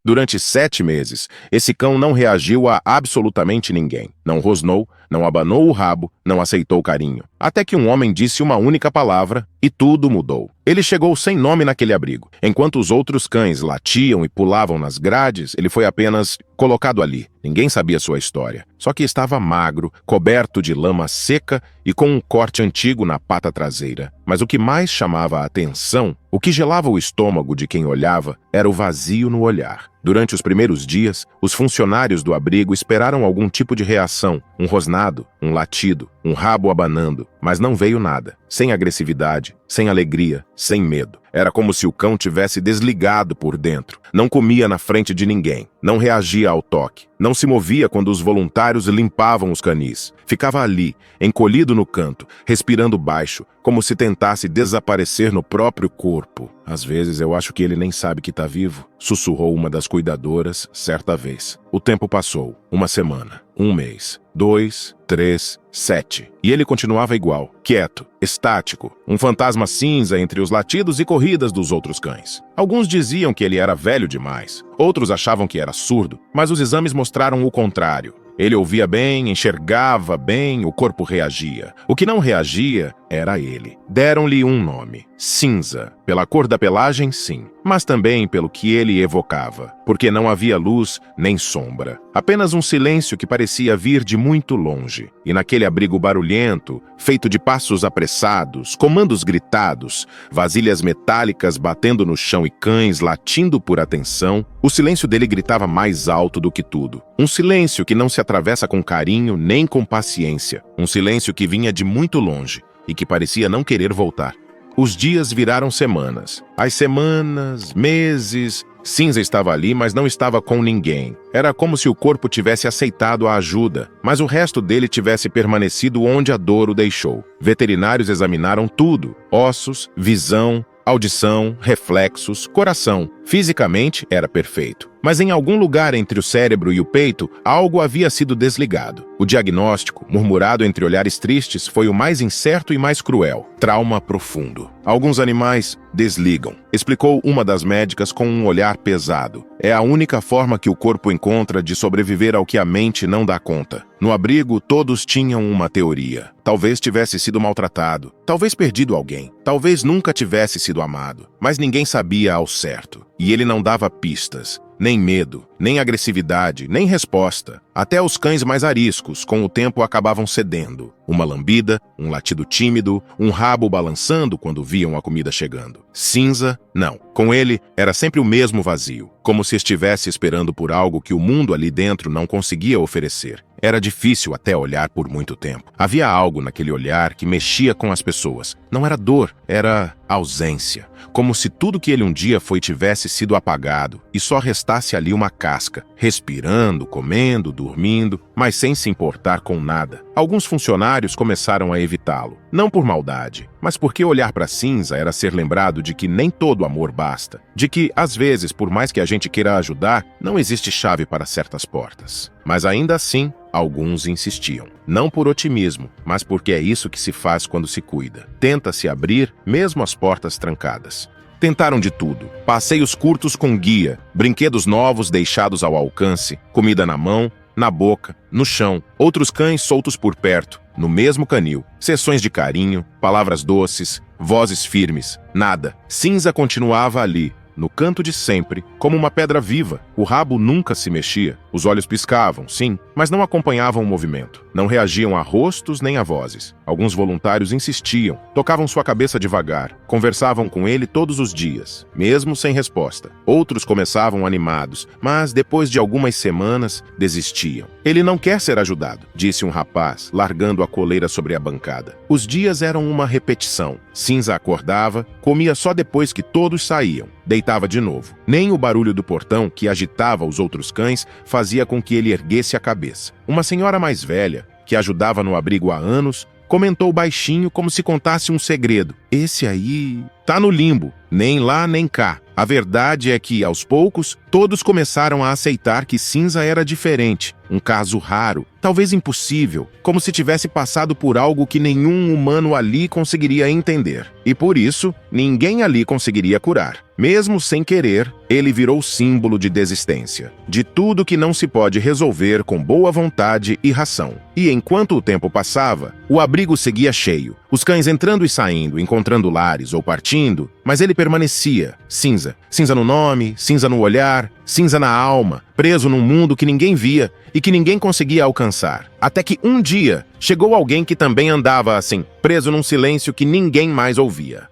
Durante 7 meses, esse cão não reagiu a absolutamente ninguém. Não rosnou, não abanou o rabo, não aceitou carinho. Até que um homem disse uma única palavra e tudo mudou. Ele chegou sem nome naquele abrigo. Enquanto os outros cães latiam e pulavam nas grades, ele foi apenas colocado ali. Ninguém sabia sua história. Só que estava magro, coberto de lama seca e com um corte antigo na pata traseira. Mas o que mais chamava a atenção, o que gelava o estômago de quem olhava, era o vazio no olhar. Durante os primeiros dias, os funcionários do abrigo esperaram algum tipo de reação, um rosnado, um latido, um rabo abanando, mas não veio nada. Sem agressividade, sem alegria, sem medo. Era como se o cão tivesse desligado por dentro. Não comia na frente de ninguém. Não reagia ao toque. Não se movia quando os voluntários limpavam os canis. Ficava ali, encolhido no canto, respirando baixo, como se tentasse desaparecer no próprio corpo. Às vezes eu acho que ele nem sabe que está vivo, sussurrou uma das cuidadoras certa vez. O tempo passou. 1 semana, 1 mês, 2, 3, 7. E ele continuava igual, quieto, estático, um fantasma cinza entre os latidos e corridas dos outros cães. Alguns diziam que ele era velho demais, outros achavam que era surdo, mas os exames mostraram o contrário. Ele ouvia bem, enxergava bem, o corpo reagia. O que não reagia era ele. Deram-lhe um nome, Cinza. Pela cor da pelagem, sim, mas também pelo que ele evocava, porque não havia luz nem sombra. Apenas um silêncio que parecia vir de muito longe. E naquele abrigo barulhento, feito de passos apressados, comandos gritados, vasilhas metálicas batendo no chão e cães latindo por atenção, o silêncio dele gritava mais alto do que tudo. Um silêncio que não se atravessa com carinho nem com paciência. Um silêncio que vinha de muito longe e que parecia não querer voltar. Os dias viraram semanas. As semanas, meses. Cinza estava ali, mas não estava com ninguém. Era como se o corpo tivesse aceitado a ajuda, mas o resto dele tivesse permanecido onde a dor o deixou. Veterinários examinaram tudo: ossos, visão, audição, reflexos, coração. Fisicamente, era perfeito. Mas em algum lugar entre o cérebro e o peito, algo havia sido desligado. O diagnóstico, murmurado entre olhares tristes, foi o mais incerto e mais cruel. Trauma profundo. Alguns animais desligam, explicou uma das médicas com um olhar pesado. É a única forma que o corpo encontra de sobreviver ao que a mente não dá conta. No abrigo, todos tinham uma teoria. Talvez tivesse sido maltratado, talvez perdido alguém, talvez nunca tivesse sido amado, mas ninguém sabia ao certo. E ele não dava pistas. Nem medo, nem agressividade, nem resposta. Até os cães mais ariscos, com o tempo, acabavam cedendo. Uma lambida, um latido tímido, um rabo balançando quando viam a comida chegando. Cinza, não. Com ele, era sempre o mesmo vazio, como se estivesse esperando por algo que o mundo ali dentro não conseguia oferecer. Era difícil até olhar por muito tempo. Havia algo naquele olhar que mexia com as pessoas. Não era dor, era ausência. Como se tudo que ele um dia foi tivesse sido apagado e só restasse ali uma casca, respirando, comendo, dormindo, mas sem se importar com nada. Alguns funcionários começaram a evitá-lo, não por maldade, mas porque olhar para Cinza era ser lembrado de que nem todo amor basta, de que, às vezes, por mais que a gente queira ajudar, não existe chave para certas portas. Mas ainda assim, alguns insistiam. Não por otimismo, mas porque é isso que se faz quando se cuida. Tenta-se abrir, mesmo as portas trancadas. Tentaram de tudo. Passeios curtos com guia, brinquedos novos deixados ao alcance, comida na mão, na boca, no chão, outros cães soltos por perto, no mesmo canil, sessões de carinho, palavras doces, vozes firmes, nada. Cinza continuava ali, no canto de sempre, como uma pedra viva. O rabo nunca se mexia. Os olhos piscavam, sim, mas não acompanhavam o movimento. Não reagiam a rostos nem a vozes. Alguns voluntários insistiam, tocavam sua cabeça devagar, conversavam com ele todos os dias, mesmo sem resposta. Outros começavam animados, mas depois de algumas semanas, desistiam. Ele não quer ser ajudado, disse um rapaz, largando a coleira sobre a bancada. Os dias eram uma repetição. Cinza acordava, comia só depois que todos saíam. Deitava de novo. Nem o barulho do portão, que agitava os outros cães, fazia com que ele erguesse a cabeça. Uma senhora mais velha, que ajudava no abrigo há anos, comentou baixinho como se contasse um segredo. Esse aí tá no limbo, nem lá nem cá. A verdade é que, aos poucos, todos começaram a aceitar que Cinza era diferente, um caso raro, talvez impossível, como se tivesse passado por algo que nenhum humano ali conseguiria entender. E por isso, ninguém ali conseguiria curar. Mesmo sem querer, ele virou símbolo de desistência, de tudo que não se pode resolver com boa vontade e ração. E enquanto o tempo passava, o abrigo seguia cheio, os cães entrando e saindo, encontrando lares ou partindo, mas ele permanecia, cinza. Cinza no nome, cinza no olhar, cinza na alma, preso num mundo que ninguém via e que ninguém conseguia alcançar. Até que um dia, chegou alguém que também andava assim, preso num silêncio que ninguém mais ouvia.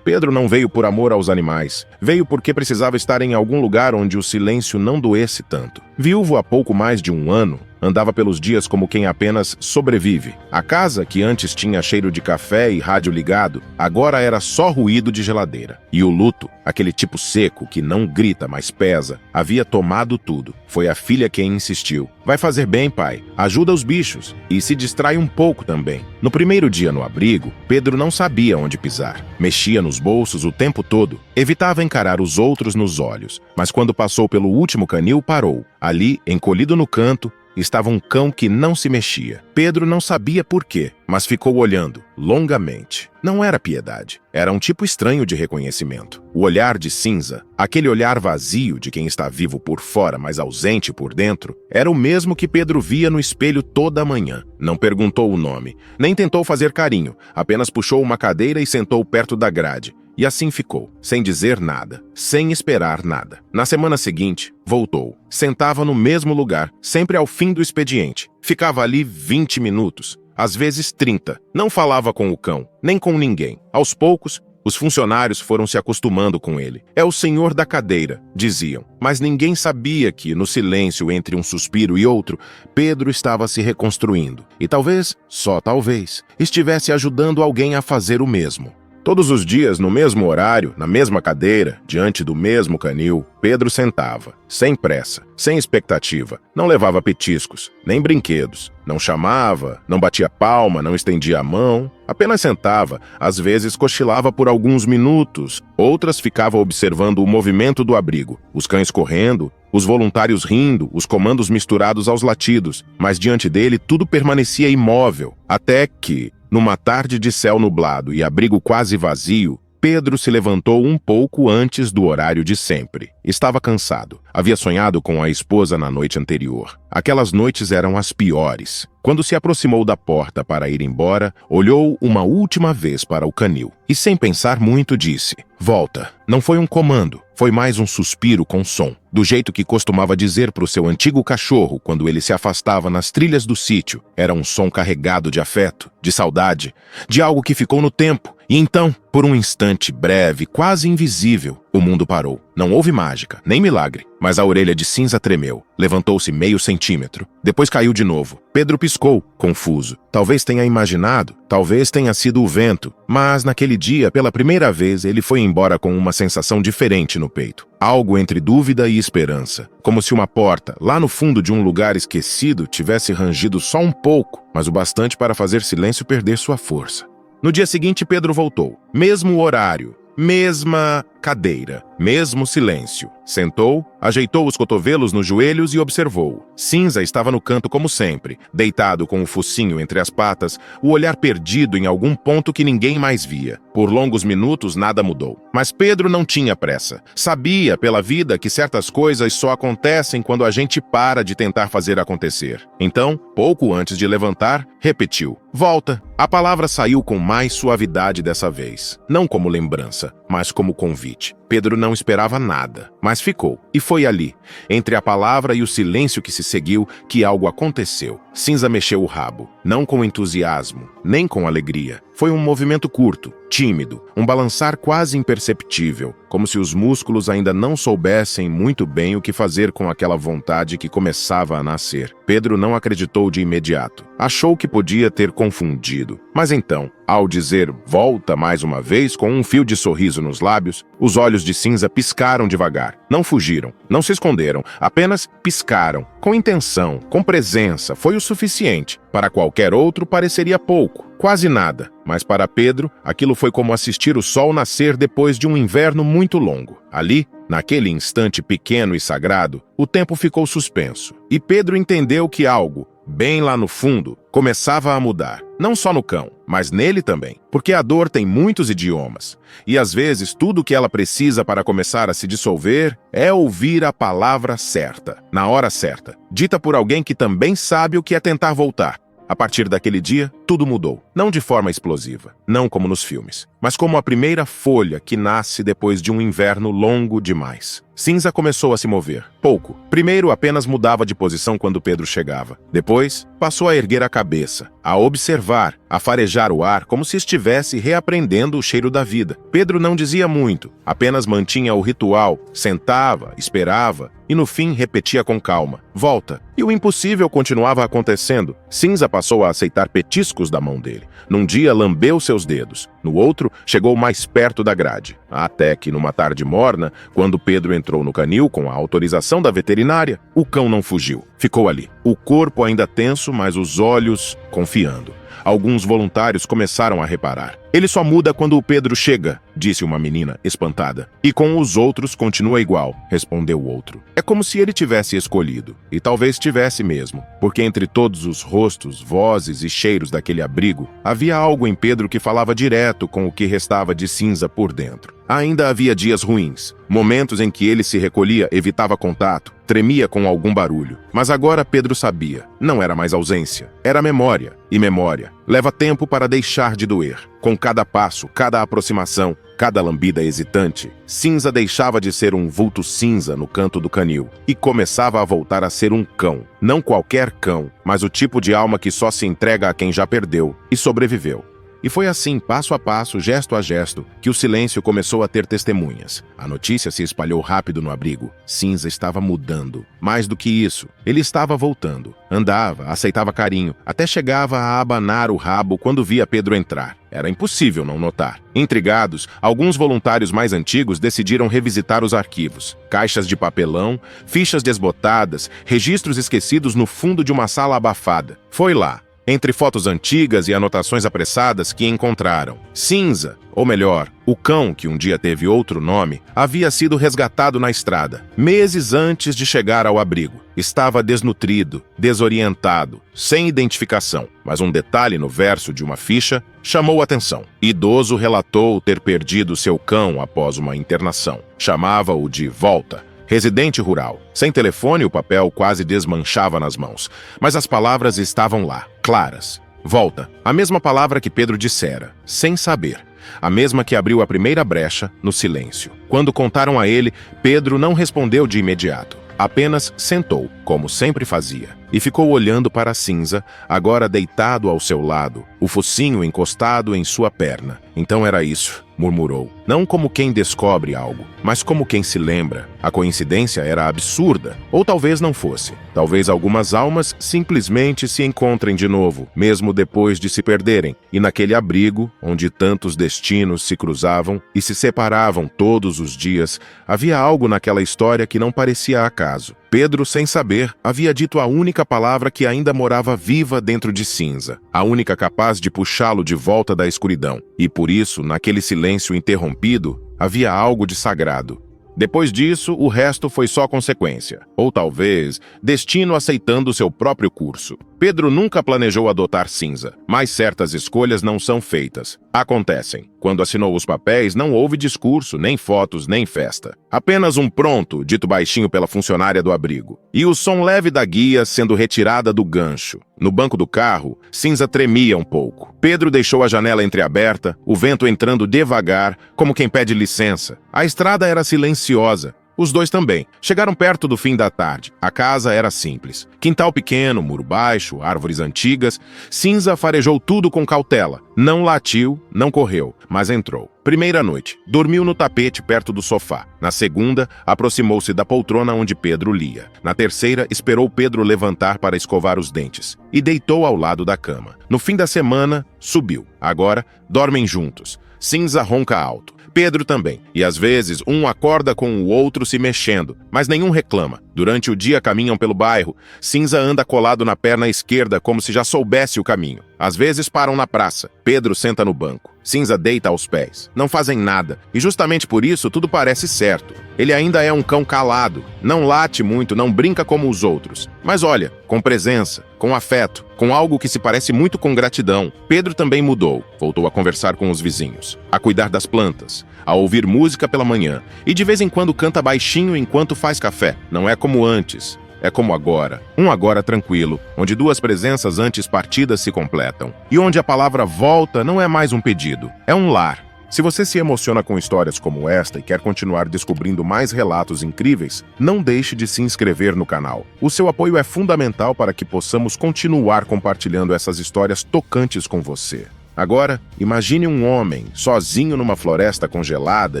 Pedro não veio por amor aos animais. Veio porque precisava estar em algum lugar onde o silêncio não doesse tanto. Viúvo há pouco mais de um ano, andava pelos dias como quem apenas sobrevive. A casa, que antes tinha cheiro de café e rádio ligado, agora era só ruído de geladeira. E o luto, aquele tipo seco que não grita, mas pesa, havia tomado tudo. Foi a filha quem insistiu. Vai fazer bem, pai. Ajuda os bichos. E se distrai um pouco também. No primeiro dia no abrigo, Pedro não sabia onde pisar. Mexia nos bolsos o tempo todo. Evitava encarar os outros nos olhos. Mas quando passou pelo último canil, parou. Ali, encolhido no canto, estava um cão que não se mexia. Pedro não sabia por quê, mas ficou olhando, longamente. Não era piedade, era um tipo estranho de reconhecimento. O olhar de cinza, aquele olhar vazio de quem está vivo por fora, mas ausente por dentro, era o mesmo que Pedro via no espelho toda manhã. Não perguntou o nome, nem tentou fazer carinho, apenas puxou uma cadeira e sentou perto da grade. E assim ficou, sem dizer nada, sem esperar nada. Na semana seguinte, voltou. Sentava no mesmo lugar, sempre ao fim do expediente. Ficava ali 20 minutos, às vezes 30. Não falava com o cão, nem com ninguém. Aos poucos, os funcionários foram se acostumando com ele. É o senhor da cadeira, diziam. Mas ninguém sabia que, no silêncio entre um suspiro e outro, Pedro estava se reconstruindo. E talvez, só talvez, estivesse ajudando alguém a fazer o mesmo. Todos os dias, no mesmo horário, na mesma cadeira, diante do mesmo canil, Pedro sentava, sem pressa, sem expectativa, não levava petiscos, nem brinquedos, não chamava, não batia palma, não estendia a mão, apenas sentava, às vezes cochilava por alguns minutos, outras ficava observando o movimento do abrigo, os cães correndo, os voluntários rindo, os comandos misturados aos latidos, mas diante dele tudo permanecia imóvel, até que, numa tarde de céu nublado e abrigo quase vazio, Pedro se levantou um pouco antes do horário de sempre. Estava cansado. Havia sonhado com a esposa na noite anterior. Aquelas noites eram as piores. Quando se aproximou da porta para ir embora, olhou uma última vez para o canil. E sem pensar muito disse, volta. Não foi um comando, foi mais um suspiro com som. Do jeito que costumava dizer para o seu antigo cachorro quando ele se afastava nas trilhas do sítio. Era um som carregado de afeto, de saudade, de algo que ficou no tempo. E então, por um instante breve, quase invisível, o mundo parou. Não houve mágica, nem milagre, mas a orelha de cinza tremeu. Levantou-se meio centímetro. Depois caiu de novo. Pedro piscou, confuso. Talvez tenha imaginado, talvez tenha sido o vento, mas naquele dia, pela primeira vez, ele foi embora com uma sensação diferente no peito. Algo entre dúvida e esperança. Como se uma porta, lá no fundo de um lugar esquecido, tivesse rangido só um pouco, mas o bastante para fazer silêncio perder sua força. No dia seguinte, Pedro voltou. Mesmo horário, mesma cadeira, mesmo silêncio. Sentou, ajeitou os cotovelos nos joelhos e observou. Cinza estava no canto como sempre, deitado com o focinho entre as patas, o olhar perdido em algum ponto que ninguém mais via. Por longos minutos nada mudou. Mas Pedro não tinha pressa. Sabia pela vida que certas coisas só acontecem quando a gente para de tentar fazer acontecer. Então, pouco antes de levantar, repetiu. Volta. A palavra saiu com mais suavidade dessa vez. Não como lembrança, mas como convite. Pedro não esperava nada, mas ficou. E foi ali, entre a palavra e o silêncio que se seguiu, que algo aconteceu. Cinza mexeu o rabo, não com entusiasmo, nem com alegria. Foi um movimento curto, tímido, um balançar quase imperceptível, como se os músculos ainda não soubessem muito bem o que fazer com aquela vontade que começava a nascer. Pedro não acreditou de imediato. Achou que podia ter confundido. Mas então, ao dizer volta mais uma vez com um fio de sorriso nos lábios, os olhos de cinza piscaram devagar. Não fugiram, não se esconderam, apenas piscaram. Com intenção, com presença, foi o suficiente. Para qualquer outro pareceria pouco, quase nada. Mas para Pedro, aquilo foi como assistir o sol nascer depois de um inverno muito longo. Ali, naquele instante pequeno e sagrado, o tempo ficou suspenso. E Pedro entendeu que algo, bem lá no fundo, começava a mudar. Não só no cão, mas nele também. Porque a dor tem muitos idiomas. E às vezes tudo o que ela precisa para começar a se dissolver é ouvir a palavra certa, na hora certa, dita por alguém que também sabe o que é tentar voltar. A partir daquele dia, tudo mudou. Não de forma explosiva, não como nos filmes, mas como a primeira folha que nasce depois de um inverno longo demais. Cinza começou a se mover. Pouco. Primeiro apenas mudava de posição quando Pedro chegava. Depois, passou a erguer a cabeça, a observar, a farejar o ar como se estivesse reaprendendo o cheiro da vida. Pedro não dizia muito, apenas mantinha o ritual, sentava, esperava e no fim repetia com calma: volta. E o impossível continuava acontecendo. Cinza passou a aceitar petiscos da mão dele. Num dia lambeu seus dedos, no outro chegou mais perto da grade. Até que numa tarde morna, quando Pedro entrou no canil com a autorização da veterinária, o cão não fugiu. Ficou ali, o corpo ainda tenso, mas os olhos confiando. Alguns voluntários começaram a reparar. Ele só muda quando o Pedro chega, disse uma menina, espantada. E com os outros continua igual, respondeu o outro. É como se ele tivesse escolhido. E talvez tivesse mesmo, porque entre todos os rostos, vozes e cheiros daquele abrigo, havia algo em Pedro que falava direto com o que restava de cinza por dentro. Ainda havia dias ruins, momentos em que ele se recolhia, evitava contato, tremia com algum barulho. Mas agora Pedro sabia, não era mais ausência, era memória. E memória leva tempo para deixar de doer. Com cada passo, cada aproximação, cada lambida hesitante, Cinza deixava de ser um vulto cinza no canto do canil e começava a voltar a ser um cão. Não qualquer cão, mas o tipo de alma que só se entrega a quem já perdeu e sobreviveu. E foi assim, passo a passo, gesto a gesto, que o silêncio começou a ter testemunhas. A notícia se espalhou rápido no abrigo. Cinza estava mudando. Mais do que isso, ele estava voltando. Andava, aceitava carinho, até chegava a abanar o rabo quando via Pedro entrar. Era impossível não notar. Intrigados, alguns voluntários mais antigos decidiram revisitar os arquivos. Caixas de papelão, fichas desbotadas, registros esquecidos no fundo de uma sala abafada. Foi lá, entre fotos antigas e anotações apressadas, que encontraram. Cinza, ou melhor, o cão, que um dia teve outro nome, havia sido resgatado na estrada, meses antes de chegar ao abrigo. Estava desnutrido, desorientado, sem identificação, mas um detalhe no verso de uma ficha chamou atenção. Idoso relatou ter perdido seu cão após uma internação. Chamava-o de Volta. Residente rural. Sem telefone, o papel quase desmanchava nas mãos. Mas as palavras estavam lá, claras. Volta. A mesma palavra que Pedro dissera, sem saber. A mesma que abriu a primeira brecha no silêncio. Quando contaram a ele, Pedro não respondeu de imediato. Apenas sentou, como sempre fazia, e ficou olhando para a Cinza, agora deitado ao seu lado, o focinho encostado em sua perna. Então era isso, murmurou. Não como quem descobre algo, mas como quem se lembra. A coincidência era absurda, ou talvez não fosse. Talvez algumas almas simplesmente se encontrem de novo, mesmo depois de se perderem, e naquele abrigo, onde tantos destinos se cruzavam e se separavam todos os dias, havia algo naquela história que não parecia acaso. Pedro, sem saber, havia dito a única palavra que ainda morava viva dentro de Cinza, a única capaz de puxá-lo de volta da escuridão. E por isso, naquele silêncio interrompido, havia algo de sagrado. Depois disso, o resto foi só consequência. Ou talvez, destino aceitando seu próprio curso. Pedro nunca planejou adotar Cinza, mas certas escolhas não são feitas. Acontecem. Quando assinou os papéis, não houve discurso, nem fotos, nem festa. Apenas um pronto, dito baixinho pela funcionária do abrigo. E o som leve da guia sendo retirada do gancho. No banco do carro, Cinza tremia um pouco. Pedro deixou a janela entreaberta, o vento entrando devagar, como quem pede licença. A estrada era silenciosa. Os dois também. Chegaram perto do fim da tarde. A casa era simples. Quintal pequeno, muro baixo, árvores antigas. Cinza farejou tudo com cautela. Não latiu, não correu, mas entrou. Primeira noite. Dormiu no tapete perto do sofá. Na segunda, aproximou-se da poltrona onde Pedro lia. Na terceira, esperou Pedro levantar para escovar os dentes. E deitou ao lado da cama. No fim da semana, subiu. Agora, dormem juntos. Cinza ronca alto. Pedro também, e às vezes um acorda com o outro se mexendo, mas nenhum reclama. Durante o dia caminham pelo bairro, Cinza anda colado na perna esquerda como se já soubesse o caminho. Às vezes param na praça, Pedro senta no banco. Cinza deita aos pés. Não fazem nada. E justamente por isso tudo parece certo. Ele ainda é um cão calado. Não late muito, não brinca como os outros. Mas olha, com presença, com afeto, com algo que se parece muito com gratidão. Pedro também mudou. Voltou a conversar com os vizinhos, a cuidar das plantas, a ouvir música pela manhã. E de vez em quando canta baixinho enquanto faz café. Não é como antes. É como agora, um agora tranquilo, onde duas presenças antes partidas se completam. E onde a palavra volta não é mais um pedido, é um lar. Se você se emociona com histórias como esta e quer continuar descobrindo mais relatos incríveis, não deixe de se inscrever no canal. O seu apoio é fundamental para que possamos continuar compartilhando essas histórias tocantes com você. Agora, imagine um homem, sozinho numa floresta congelada,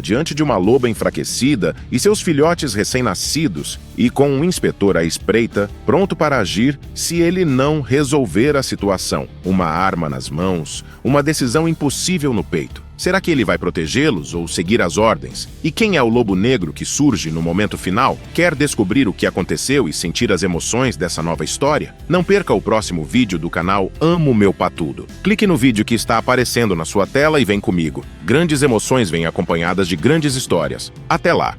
diante de uma loba enfraquecida e seus filhotes recém-nascidos, e com um inspetor à espreita, pronto para agir se ele não resolver a situação. Uma arma nas mãos, uma decisão impossível no peito. Será que ele vai protegê-los ou seguir as ordens? E quem é o lobo negro que surge no momento final? Quer descobrir o que aconteceu e sentir as emoções dessa nova história? Não perca o próximo vídeo do canal Amo Meu Patudo. Clique no vídeo que está aparecendo na sua tela e vem comigo. Grandes emoções vêm acompanhadas de grandes histórias. Até lá!